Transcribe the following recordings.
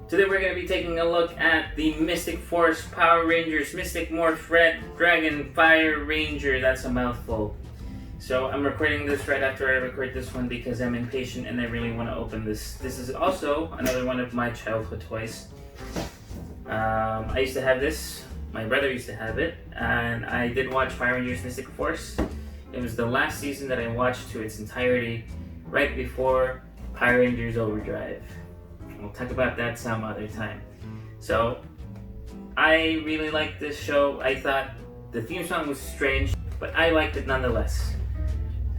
Today we're going to be taking a look at the Mystic Force Power Rangers Mystic Morph Red Dragon Fire Ranger. That's a mouthful. So I'm recording this right after I record this one because I'm impatient and I really want to open this. This is also another one of my childhood toys. I used to have this. My brother used to have it. And I did watch Power Rangers Mystic Force. It was the last season that I watched to its entirety right before Power Rangers Overdrive. We'll talk about that some other time. So, I really liked this show. I thought the theme song was strange, but I liked it nonetheless.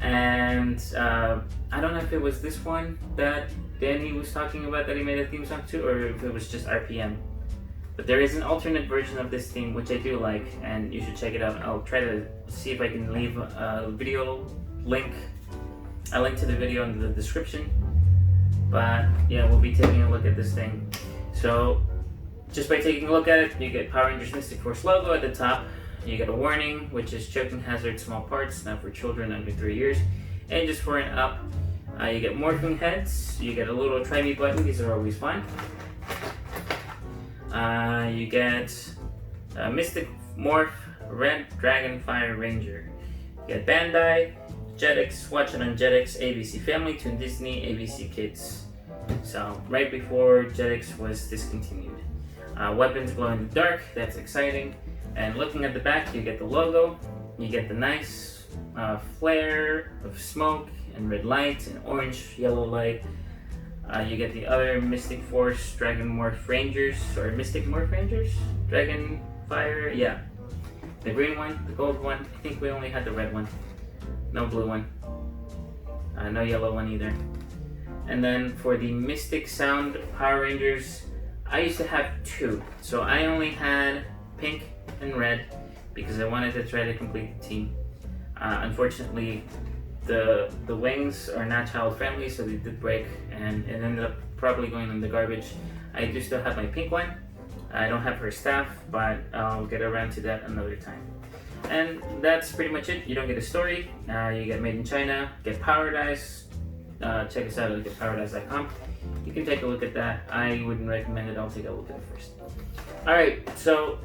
And I don't know if it was this one that Danny was talking about that he made a theme song to, or if it was just RPM. But there is an alternate version of this theme, which I do like, and you should check it out. I'll try to see if I can leave a video link, a link to the video in the description. But yeah, we'll be taking a look at this thing. So just by taking a look at it, you get Power Rangers Mystic Force logo at the top. You get a warning, which is choking hazard, small parts, not for children under 3 years. And just for and up, you get morphing heads. You get a little try me button. These are always fun. You get Mystic Morph Red Dragon Fire Ranger. You get Bandai, Jetix, Watch It on Jetix, ABC Family, Toon Disney, ABC Kids. So right before Jetix was discontinued. Weapons glow in the dark, that's exciting. And looking at the back, you get the logo, you get the nice flare of smoke and red light and orange, yellow light. You get the other Mystic Force Dragon Morph Rangers, or Mystic Morph Rangers? Dragon Fire, yeah. The green one, the gold one, I think we only had the red one. No blue one. No yellow one either. And then for the Mystic Sound Power Rangers, I used to have two. So I only had pink and red because I wanted to try to complete the team. Unfortunately, the wings are not child friendly, so they did break and it ended up probably going in the garbage. I do still have my pink one. I don't have her staff, but I'll get around to that another time. And that's pretty much it. You don't get a story. You get Made in China, get Powerdice. Check us out at getpowerdice.com. You can take a look at that. I wouldn't recommend it. I'll take a look at it first. Alright, so,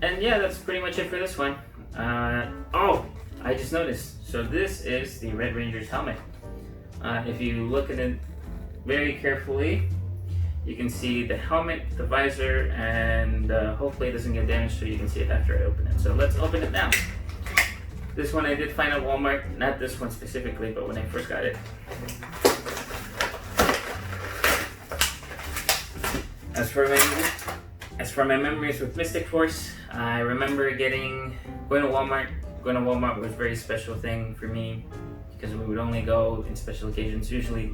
and yeah, that's pretty much it for this one. Oh, I just noticed. So this is the Red Ranger's helmet. If you look at it very carefully, you can see the helmet, the visor, and hopefully it doesn't get damaged so you can see it after I open it. So let's open it now. This one I did find at Walmart, not this one specifically, but when I first got it. As for my memories with Mystic Force, I remember going to Walmart. Going to Walmart was a very special thing for me because we would only go in special occasions, usually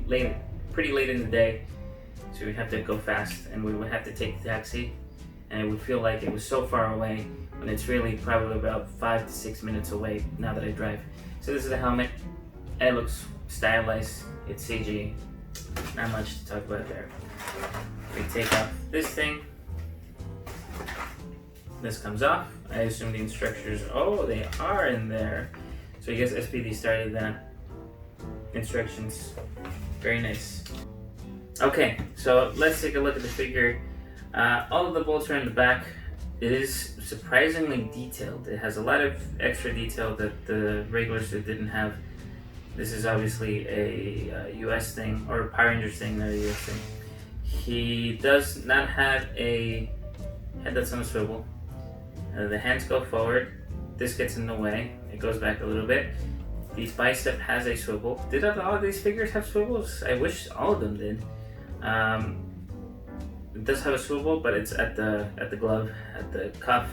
pretty late in the day. So we'd have to go fast and we would have to take the taxi, and it would feel like it was so far away when it's really probably about 5 to 6 minutes away now that I drive. So this is the helmet. It looks stylized. It's CG. Not much to talk about there. We take off this thing. This comes off. I assume the instructions, oh, they are in there. So I guess SPD started that. Instructions. Very nice. Okay, so let's take a look at the figure. All of the bolts are in the back. It is surprisingly detailed. It has a lot of extra detail that the regular suit didn't have. This is obviously a US thing, or a Power Rangers thing, not a US thing. He does not have a head that's on a swivel. The hands go forward. This gets in the way. It goes back a little bit. The bicep has a swivel. Did all of these figures have swivels? I wish all of them did. It does have a swivel, but it's at the glove, at the cuff,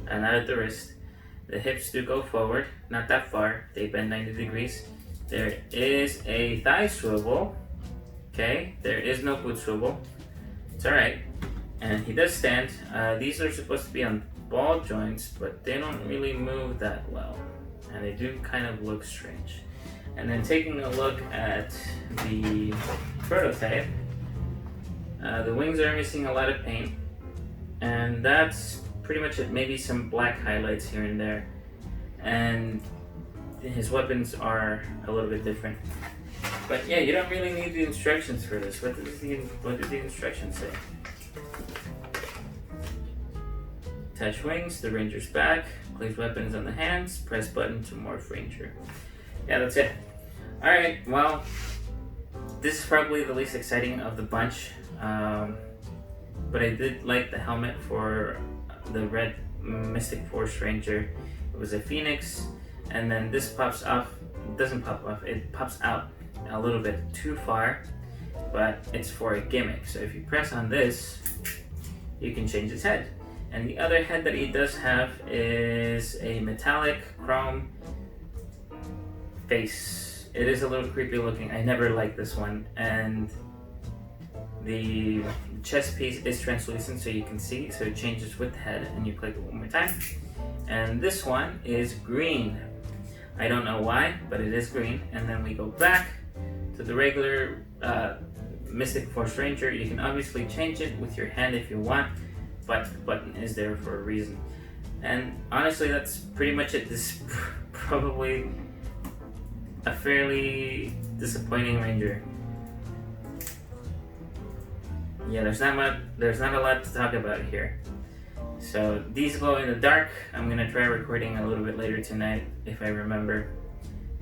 and not at the wrist. The hips do go forward, not that far. They bend 90 degrees. There is a thigh swivel. Okay, there is no boot swivel. It's alright. And he does stand. These are supposed to be on ball joints, but they don't really move that well. And they do kind of look strange. And then taking a look at the prototype, the wings are missing a lot of paint, and that's pretty much it. Maybe some black highlights here and there, and his weapons are a little bit different. But yeah, you don't really need the instructions for this. What did the instructions say? Attach wings, the Ranger's back, place weapons on the hands, press button to morph Ranger. Yeah, that's it. Alright, well, this is probably the least exciting of the bunch, but I did like the helmet for the red Mystic Force Ranger. It was a Phoenix, and then this pops off, it doesn't pop off, it pops out a little bit too far, but it's for a gimmick. So if you press on this, you can change its head. And the other head that he does have is a metallic chrome face. It is a little creepy looking. I never liked this one. And the chest piece is translucent so you can see, so it changes with the head, and you click it one more time. And this one is green. I don't know why, but it is green. And then we go back to the regular Mystic Force Ranger. You can obviously change it with your hand if you want, but the button is there for a reason. And honestly, that's pretty much it. This is probably a fairly disappointing Ranger. Yeah, there's not a lot to talk about here. So these glow in the dark. I'm gonna try recording a little bit later tonight if I remember,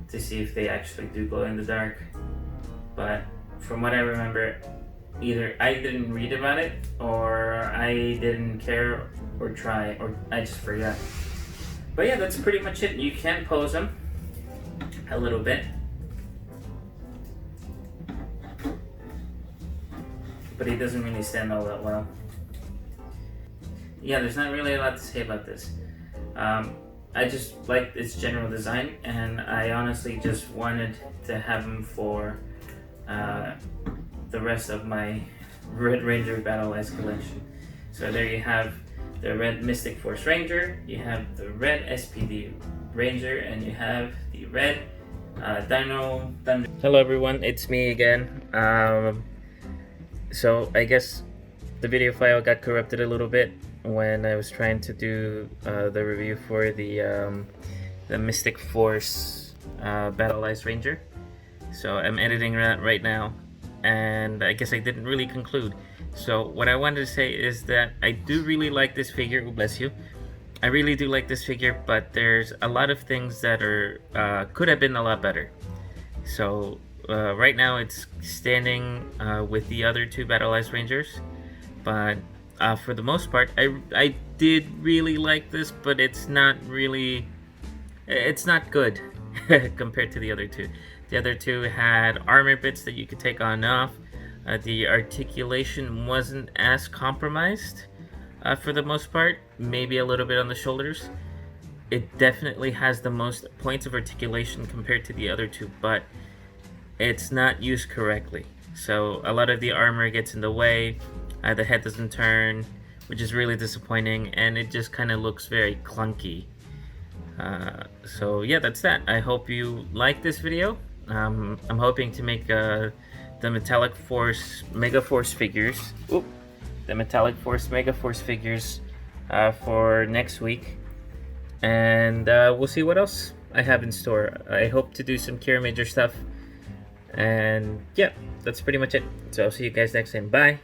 to see if they actually do glow in the dark. But from what I remember, either I didn't read about it, or I didn't care or try, or I just forgot. But yeah, that's pretty much it. You can pose them a little bit, but he doesn't really stand all that well. Yeah, there's not really a lot to say about this. I just liked its general design, and I honestly just wanted to have him for the rest of my Red Ranger Battlizer collection. So there you have the Red Mystic Force Ranger, you have the Red SPD Ranger, and you have the Red Dino Thunder. Hello everyone, it's me again. So I guess the video file got corrupted a little bit when I was trying to do the review for the Mystic Force Battlizer Ranger. So I'm editing that right now, and I guess I didn't really conclude. So what I wanted to say is that I do really like this figure. Oh, bless you. I really do like this figure, but there's a lot of things that are could have been a lot better. So right now it's standing with the other two Battlizer Rangers, but for the most part, I did really like this, but it's not good compared to the other two. The other two had armor bits that you could take on and off. The articulation wasn't as compromised for the most part, maybe a little bit on the shoulders. It definitely has the most points of articulation compared to the other two, but it's not used correctly. So a lot of the armor gets in the way, the head doesn't turn, which is really disappointing, and it just kind of looks very clunky. So yeah, that's that. I hope you like this video. I'm hoping to make the Metallic Force Mega Force figures. Oop, the Metallic Force Mega Force figures for next week, and we'll see what else I have in store. I hope to do some Kira Major stuff, and yeah, that's pretty much it. So I'll see you guys next time. Bye.